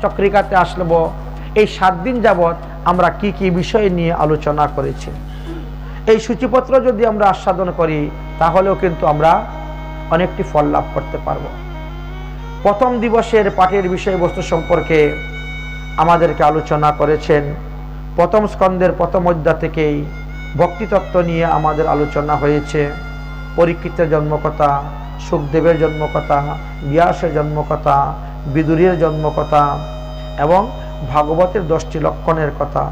চক্রিকাতে আসলব এই 7 দিন যাবত আমরা কি কি বিষয় নিয়ে আলোচনা করেছি। এই সূচিপত্র যদি আমরা আস্বাদন করি তাহলেও কিন্তু আমরা অনেকটি ফল লাভ করতে পারব। প্রথম দিবসের পাঠের বিষয়বস্তু সম্পর্কে আমাদেরকে আলোচনা করেছেন। প্রথম স্কন্ধের প্রথম অধ্যায় থেকেই ভক্তিতত্ত্ব নিয়ে আমাদের আলোচনা হয়েছে। পরীক্ষিতের জন্মকথা, সুখদেবের জন্মকথা, ব্যাসের জন্মকথা, বিদুরের জন্মকথা এবং ভাগবতের 10টি লক্ষণের কথা,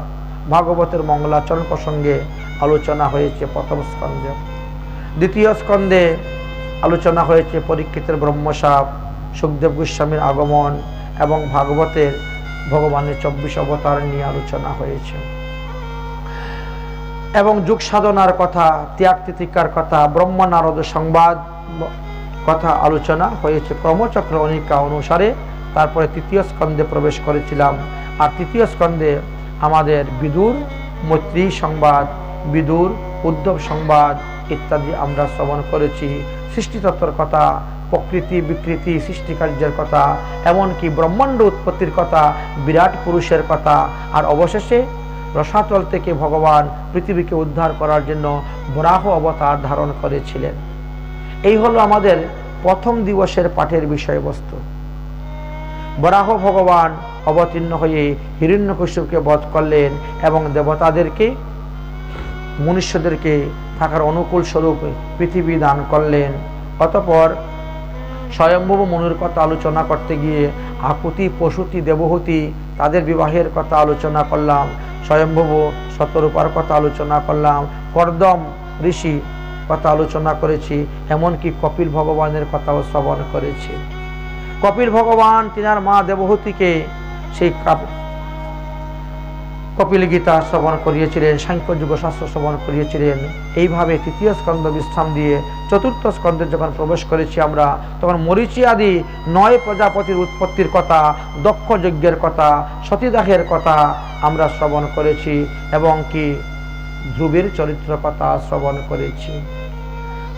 ভাগবতের মঙ্গলাচরণ প্রসঙ্গে আলোচনা হয়েছে প্রথম স্কন্ধে। দ্বিতীয় স্কন্ধে আলোচনা হয়েছে পরীক্ষিতের ব্রহ্মশাপ, সুখদেব গোস্বামীর আগমন এবং ভাগবতের ভগবানের 24 অবতার নিয়ে আলোচনা হয়েছে এবং যুগ সাধনার কথা, ত্যাগ তিতিকার কথা, ব্রহ্ম নারদ সংবাদ কথা আলোচনা হয়েছে ক্রমচক্র অনিকা অনুসারে। তারপরে তৃতীয় স্কন্ধে প্রবেশ করেছিলাম। আর তৃতীয় স্কন্ধে আমাদের বিদুর মৈত্রী সংবাদ, বিদুর উদ্ধব সংবাদ ইত্যাদি আমরা শ্রবণ করেছি। সৃষ্টিতত্ত্বের কথা, প্রকৃতি বিকৃতি সৃষ্টিকার্যের কথা, এমনকি ব্রহ্মাণ্ড উৎপত্তির কথা, বিরাট পুরুষের কথা। আর অবশেষে রসাতল থেকে ভগবান পৃথিবীকে উদ্ধার করার জন্য বরাহ অবতার ধারণ করেছিলেন। এই হলো আমাদের প্রথম দিবসের পাঠের বিষয়বস্তু। বরাহ ভগবান অবতীর্ণ হয়ে হিরণ্যকশিপুকে বধ করলেন এবং দেবতাদেরকে, মনুষ্যদেরকে থাকার অনুকূল স্বরূপ পৃথিবী দান করলেন। অতঃপর স্বয়ম্ভব মনুর কথা আলোচনা করতে গিয়ে আকুতি, পশুতি, দেবহূতি তাদের বিবাহের কথা আলোচনা করলাম। স্বয়ম্ভব শতরূপার কথা আলোচনা করলাম। কর্দম ঋষি কথা আলোচনা করেছি। এমনকি কপিল ভগবানের কথাও শ্রবণ করেছি। কপিল ভগবান তিনার মা দেবহূতিকে সেই কপিল গীতা শ্রবণ করিয়েছিলেন, সাংখ্য যুগ শাস্ত্র শ্রবণ করিয়েছিলেন। এইভাবে তৃতীয় স্কন্ধ বিশ্রাম দিয়ে চতুর্থ স্কন্ধে যখন প্রবেশ করেছি আমরা, তখন মরীচি আদি 9 প্রজাপতির উৎপত্তির কথা, দক্ষ যজ্ঞের কথা, সতীদাহের কথা আমরা শ্রবণ করেছি এবং কি ধ্রুবের চরিত্র কথা শ্রবণ করেছি,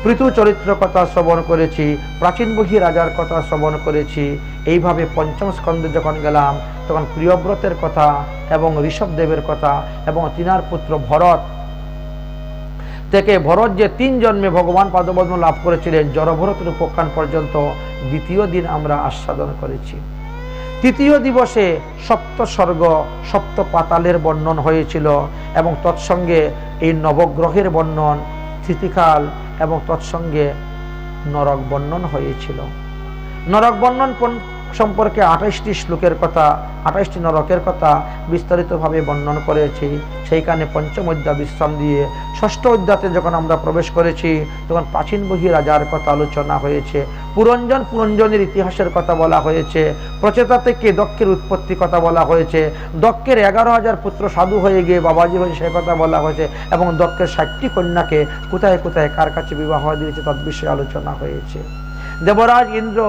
পৃথু চরিত্র কথা শ্রবণ করেছি, প্রাচীন বহি রাজার কথা শ্রবণ করেছি। এইভাবে পঞ্চম স্কন্ধে যখন গেলাম তখন প্রিয়ব্রতের কথা এবং ঋষভদেবের কথা এবং তিনার পুত্র ভরত থেকে, ভরত যে 3 জন্মে ভগবান পাদপদ্ম লাভ করেছিলেন, জড়ভরতের উপখ্যান পর্যন্ত দ্বিতীয় দিন আমরা আস্বাদন করেছি। তৃতীয় দিবসে সপ্ত স্বর্গ, সপ্ত পাতালের বর্ণন হয়েছিল এবং তৎসঙ্গে এই নবগ্রহের বর্ণন, স্থিতিকাল এবং তৎসঙ্গে নরক বর্ণন হয়েছিল। নরক বর্ণন সম্পর্কে 28টি শ্লোকের কথা, 28টি নরকের কথা বিস্তারিতভাবে বর্ণন করেছি। সেইখানে পঞ্চম অধ্যায় বিশ্রাম দিয়ে ষষ্ঠ অধ্যায়তে যখন আমরা প্রবেশ করেছি তখন প্রাচীন বহি রাজার কথা আলোচনা হয়েছে, পুরঞ্জনের ইতিহাসের কথা বলা হয়েছে, প্রচেতা থেকে দক্ষের উৎপত্তি কথা বলা হয়েছে, দক্ষের 11,000 পুত্র সাধু হয়ে গিয়ে বাবাজি হয়ে সে কথা বলা হয়েছে এবং দক্ষের 60টি কন্যাকে কোথায় কোথায় কার কাছে বিবাহ দিয়েছে তৎ বিষয়ে আলোচনা হয়েছে। দেবরাজ ইন্দ্র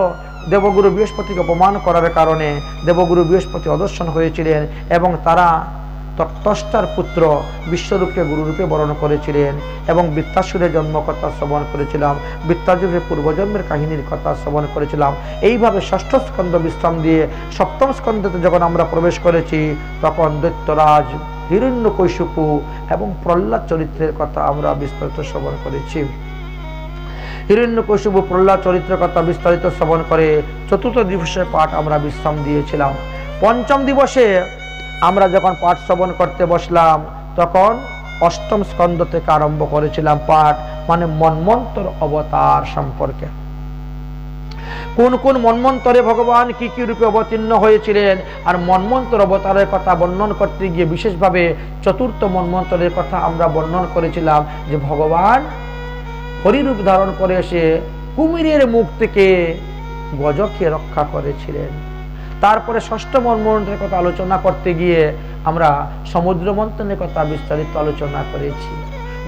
দেবগুরু বৃহস্পতিকে অপমান করার কারণে দেবগুরু বৃহস্পতি অদর্শন হয়েছিলেন এবং তারা তত্ত্বষ্টার পুত্র বিশ্বরূপকে গুরুরূপে বরণ করেছিলেন এবং বৃত্তাসুরের জন্মকথা শ্রবণ করেছিলাম, বৃত্তাসুরের পূর্বজন্মের কাহিনীর কথা শ্রবণ করেছিলাম। এইভাবে ষষ্ঠ স্কন্ধ বিশ্রাম দিয়ে সপ্তম স্কন্ধতে যখন আমরা প্রবেশ করেছি তখন দৈত্যরাজ, হিরণ্যকশিপু এবং প্রহ্লাদ চরিত্রের কথা আমরা বিস্তারিত শ্রবণ করেছি। হিরণ্যকশিপু প্রহ্লাদ চরিত্রের কথা বিস্তারিত শ্রবণ করে চতুর্থ দিবসের পাঠ আমরা বিশ্রাম দিয়েছিলাম। পঞ্চম দিবসে আমরা যখন পাঠ শ্রবণ করতে বসলাম তখন অষ্টম স্কন্ধ থেকে আরম্ভ করেছিলাম পাঠ, মানে মন্বন্তর অবতার সম্পর্কে। কোন কোন মন্বন্তরে ভগবান কি কি রূপে অবতীর্ণ হয়েছিলেন আর মন্বন্তর অবতারের কথা বর্ণন করতে গিয়ে বিশেষভাবে চতুর্থ মন্বন্তরের কথা আমরা বর্ণন করেছিলাম যে ভগবান হরিরূপ ধারণ করে এসে কুমিরের মুখ থেকে গজকে রক্ষা করেছিলেন। তারপরে ষষ্ঠ মন্বন্তরের কথা আলোচনা করতে গিয়ে আমরা সমুদ্র মন্থনের কথা বিস্তারিত আলোচনা করেছি।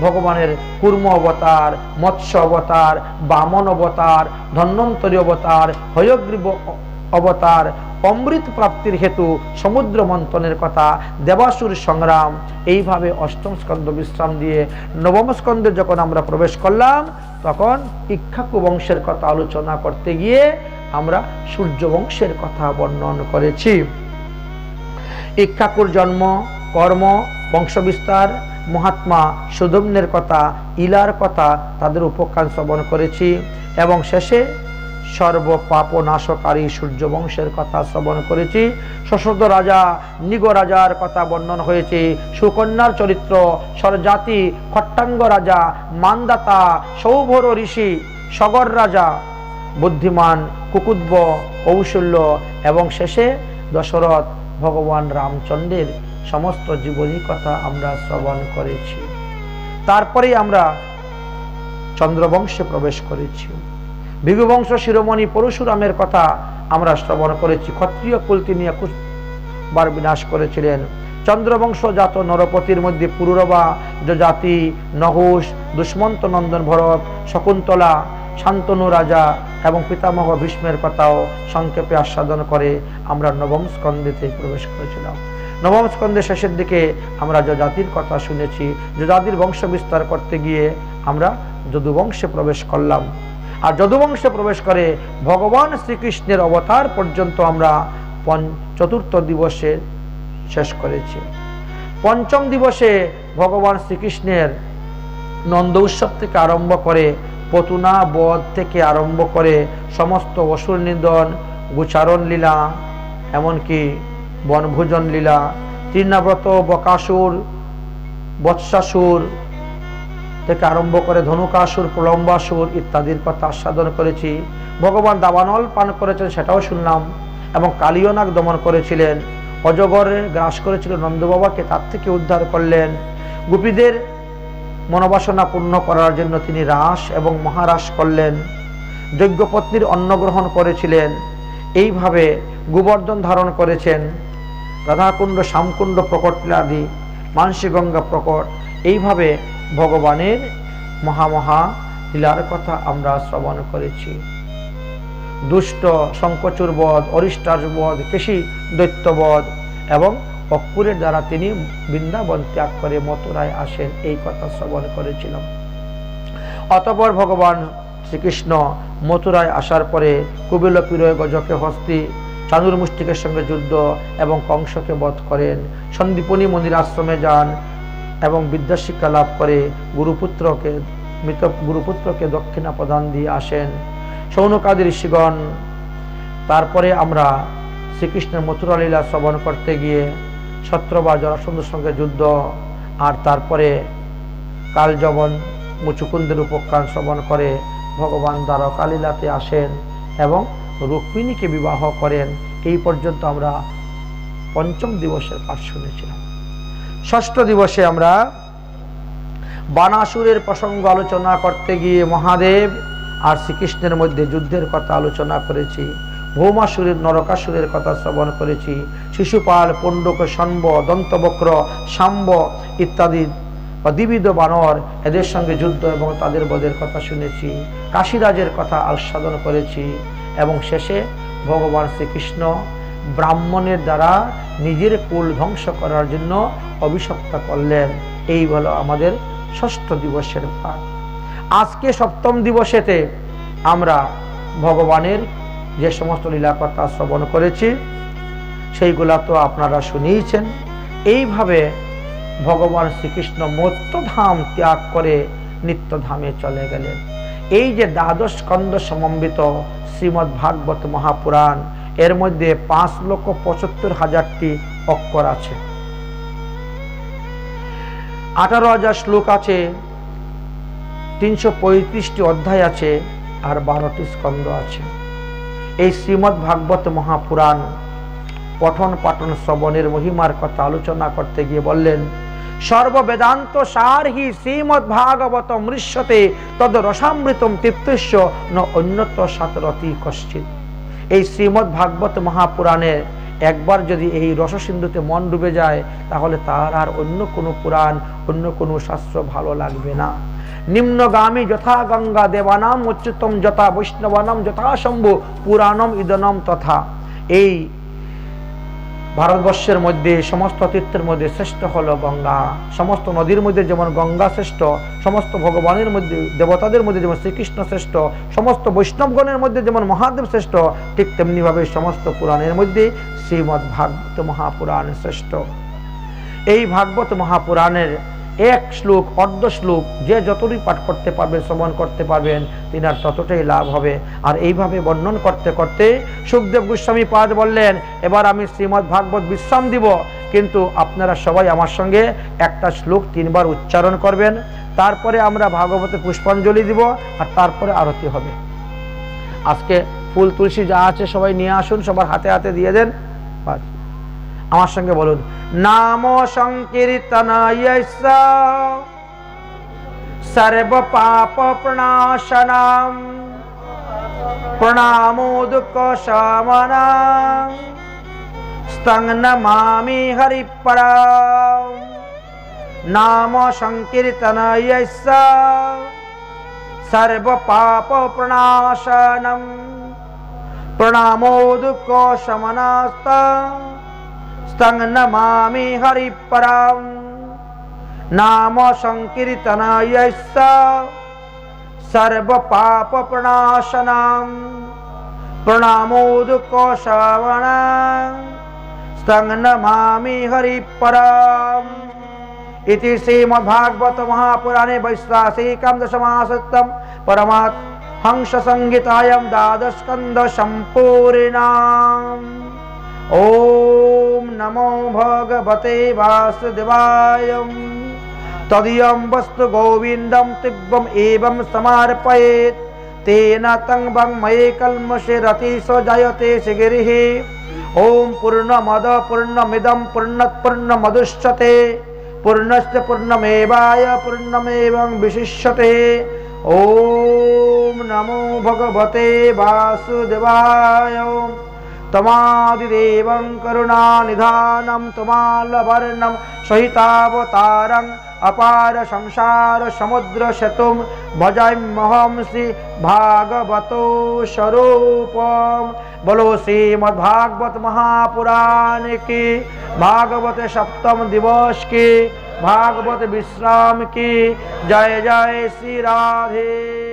ভগবানের কুর্ম অবতার, মৎস্য অবতার, বামন অবতার, ধন্বন্তরী অবতার, হয়গ্রীব অবতার, অমৃত প্রাপ্তির হেতু সমুদ্র মন্থনের কথা, দেবাসুর সংগ্রাম। এইভাবে অষ্টম স্কন্ধ বিশ্রাম দিয়ে নবম স্কন্ধে যখন আমরা প্রবেশ করলাম তখন ইক্ষ্বাকু বংশের কথা আলোচনা করতে গিয়ে আমরা সূর্যবংশের কথা বর্ণন করেছি। ইক্ষ্বাকুর জন্ম, কর্ম, বংশবিস্তার, মহাত্মা সুধম্নের কথা, ইলার কথা, তাদের উপখ্যান শ্রবণ করেছি এবং শেষে সর্বপাপনাশকারী সূর্যবংশের কথা শ্রবণ করেছি। শশধ রাজা, নিগ রাজার কথা বর্ণন হয়েছে, সুকন্যার চরিত্র, স্বরজাতি, খট্টাঙ্গ রাজা, মানদাতা, সৌভর ঋষি, সগর রাজা, বুদ্ধিমান, কুকুদ্ব, কৌশল্য এবং শেষে দশরথ ভগবান রামচন্দ্রের সমস্ত জীবনী কথা আমরা শ্রবণ করেছি। তারপরেই আমরা চন্দ্রবংশে প্রবেশ করেছি। ভৃগুবংশ শিরোমণি পরশুরামের কথা আমরা শ্রবণ করেছি। ক্ষত্রিয় কুল তিনি 21 বার বিনাশ করেছিলেন। চন্দ্রবংশ জাত নরপতির মধ্যে পুরুরবা, যজাতি, নহুষ, দুষ্মন্ত নন্দন ভরত, শকুন্তলা, শান্তনু রাজা এবং পিতামহ ভীষ্মের কথাও সংক্ষেপে আস্বাদন করে আমরা নবম স্কন্ধেতে প্রবেশ করেছিলাম। নবম স্কন্ধের শেষের দিকে আমরা যজাতির কথা শুনেছি। যজাতির বংশ বিস্তার করতে গিয়ে আমরা যদুবংশে প্রবেশ করলাম। আর যদুবংশে প্রবেশ করে ভগবান শ্রীকৃষ্ণের অবতার পর্যন্ত আমরা চতুর্থ দিবসে শেষ করেছি। পঞ্চম দিবসে ভগবান শ্রীকৃষ্ণের নন্দ উৎসব থেকে আরম্ভ করে পতুনা বধ থেকে আরম্ভ করে সমস্ত অসুর নিধন, গোচারণ লীলা, এমনকি বনভোজন লীলা, তৃণাব্রত, বকাসুর, বৎসাসুর থেকে আরম্ভ করে ধনুকাসুর, প্রলম্বাসুর ইত্যাদির কথা আস্বাদন করেছি। ভগবান দাবানল পান করেছেন সেটাও শুনলাম এবং কালিয়নাগ দমন করেছিলেন। অজগরে গ্রাস করেছিল নন্দবাবাকে, তার থেকে উদ্ধার করলেন। গোপীদের মনোবাসনা পূর্ণ করার জন্য তিনি রাস এবং মহারাস করলেন। যজ্ঞপত্নীর অন্ন গ্রহণ করেছিলেন। এইভাবে গোবর্ধন ধারণ করেছেন। রাধাকুণ্ড, শ্যামকুণ্ড প্রকট আদি, মানসী গঙ্গা প্রকট, এইভাবে ভগবানের মহামহা লীলার কথা আমরা শ্রবণ করেছি। দুষ্ট শঙ্কচুর বধ, অরিষ্টার বধ, কেশী দৈত্যবধ এবং অক্কুরের দ্বারা তিনি বৃন্দাবন ত্যাগ করে মথুরায় আসেন, এই কথা শ্রবণ করেছিলাম। অতঃপর ভগবান শ্রীকৃষ্ণ মথুরায় আসার পরে কুবেল পিরয় গজকে হস্তি, চানুর মুষ্টিকের সঙ্গে যুদ্ধ এবং কংসকে বধ করেন। সন্দীপনী মন্দির আশ্রমে যান এবং বিদ্যাশিক্ষা লাভ করে মৃত গুরুপুত্রকে দক্ষিণা প্রদান দিয়ে আসেন। শৌনকাদি ঋষিগণ। তারপরে আমরা শ্রীকৃষ্ণের মথুরা লীলা শ্রবণ করতে গিয়ে শত্রুবা জরাসন্ধের সঙ্গে যুদ্ধ, আর তারপরে কালযবন মুচুকুন্দের উপখ্যান শ্রবণ করে ভগবান দ্বারকা লীলাতে আসেন এবং রুক্মিণীকে বিবাহ করেন। এই পর্যন্ত আমরা পঞ্চম দিবসের পাঠ শুনেছিলাম। ষষ্ঠ দিবসে আমরা বানাসুরের প্রসঙ্গ আলোচনা করতে গিয়ে মহাদেব আর শ্রীকৃষ্ণের মধ্যে যুদ্ধের কথা আলোচনা করেছি। ভৌমাসুরের, নরকাসুরের কথা শ্রবণ করেছি। শিশুপাল, পুণ্ডক, শম্ব, দন্তবক্র, শাম্ব ইত্যাদি দ্বিবিধ বানর, এদের সঙ্গে যুদ্ধ এবং তাদের বধের কথা শুনেছি। কাশীরাজের কথা আস্বাদন করেছি এবং শেষে ভগবান শ্রীকৃষ্ণ ব্রাহ্মণের দ্বারা নিজের কুল ধ্বংস করার জন্য অভিশপ্ত করলেন। এই হলো আমাদের ষষ্ঠ দিবসের পাঠ। আজকে সপ্তম দিবসেতে আমরা ভগবানের যে সমস্ত লীলা কথা শ্রবণ করেছি সেইগুলা তো আপনারা শুনিয়েছেন। এইভাবে ভগবান শ্রীকৃষ্ণ মর্ত্যধাম ত্যাগ করে নিত্যধামে চলে গেলেন। এই যে দ্বাদশ স্কন্ধ সমন্বিত শ্রীমদ্ ভাগবত মহাপুরাণ, এর মধ্যে 5,75,000টি অক্ষর আছে, 18,000 শ্লোক আছে, 335টি অধ্যায় আছে আর 12টি স্কন্ধ আছে। এই শ্রীমদ্ ভাগবত মহাপুরাণ পঠন পাঠন শ্রবণের মহিমার কথা আলোচনা করতে গিয়ে বললেন, সর্ববেদান্ত সার হি শ্রীমদ্ ভাগবত মৃষ্যতে তদ রসামৃতম তৃপ্তস্য ন অন্যত সাতরতি কশ্চিৎ। এই শ্রীমদ্ ভাগবত মহাপুরাণে একবার যদি এই রসসিন্ধুতে মন ডুবে যায় তাহলে তার আর অন্য কোনো পুরাণ, অন্য কোনো শাস্ত্র ভালো লাগবে না। নিম্নগামী যথা গঙ্গা দেবানাম উচ্চতম যথা বৈষ্ণবানাম যথা শম্ভু পুরাণম ইদনম তথা। এই ভারতবর্ষের মধ্যে সমস্ত তীর্থের মধ্যে শ্রেষ্ঠ হলো গঙ্গা। সমস্ত নদীর মধ্যে যেমন গঙ্গা শ্রেষ্ঠ, সমস্ত ভগবানের মধ্যে দেবতাদের মধ্যে যেমন শ্রীকৃষ্ণ শ্রেষ্ঠ, সমস্ত বৈষ্ণবগণের মধ্যে যেমন মহাদেব শ্রেষ্ঠ, ঠিক তেমনিভাবে সমস্ত পুরাণের মধ্যে শ্রীমদ্ ভাগবত মহাপুরাণ শ্রেষ্ঠ। এই ভাগবত মহাপুরাণের এক শ্লোক অর্ধ শ্লোক যে যতটুকু পাঠ করতে পারবেন, শ্রবণ করতে পারবেন, তিনার ততটাই লাভ হবে। আর এইভাবে বর্ণন করতে করতে সুখদেব গোস্বামী পাদ বললেন, এবার আমি শ্রীমদ্ ভাগবত বিশ্রাম দিব, কিন্তু আপনারা সবাই আমার সঙ্গে একটা শ্লোক 3 বার উচ্চারণ করবেন, তারপরে আমরা ভাগবতে পুষ্পাঞ্জলি দিব, আর তারপরে আরতি হবে। আজকে ফুল তুলসী যা আছে সবাই নিয়ে আসুন, সবার হাতে হাতে দিয়ে দেন। আমার সঙ্গে বলুন, নাম সংকীর্তনায়স্য সর্ব পাপ প্রণাশনাম প্রণামো দুঃখ শমনাম স্তং নমামি হরিপরাম। নাম সংকীর্তনায়স্য সর্ব পাপ প্রণাশনম প্রণামো দুঃখ শমনাস্তং স্তং নমামি হরিপরাম। নাম সংকীর্তনায়স্য সর্ব পাপ প্রণাশনাম প্রণামো দুঃখ শমনাং স্তং নমামি হরিপরাম। इति श्रीमद्भागवत महापुराणे वैश्वासिकं दशमासक्तं परमात् हंस संहितायां द्वादशस्कन्ध सम्पूर्णाम्। ओम नमो भगवते वासुदेवाय। तदीयं वस्तु गोविन्दं तिव्यम् एवं समर्पयेत्, तेन तं वङ्मये कल्मषे रतिशो जायते शिगिरिः। ओम पूर्णमद पूर्णमिदं पूर्णात् पूर्णमुदच्यते पूर्णस्य पूर्णमेवाय पूर्णमेवं विशिष्यते। ओम नमो भगवते वासुदेवाय। तमादिदेवं करुणानिधानं तमालवर्णं सहितावतारं अपार संसार समुद्र सेतुं भजाम्यहं श्री भागवतो स्वरूपम्। बोलो श्रीमद्भागवत महापुराण की, भागवत सप्तम दिवस की, भागवत विश्राम की। जय जय श्री राधेश्याम।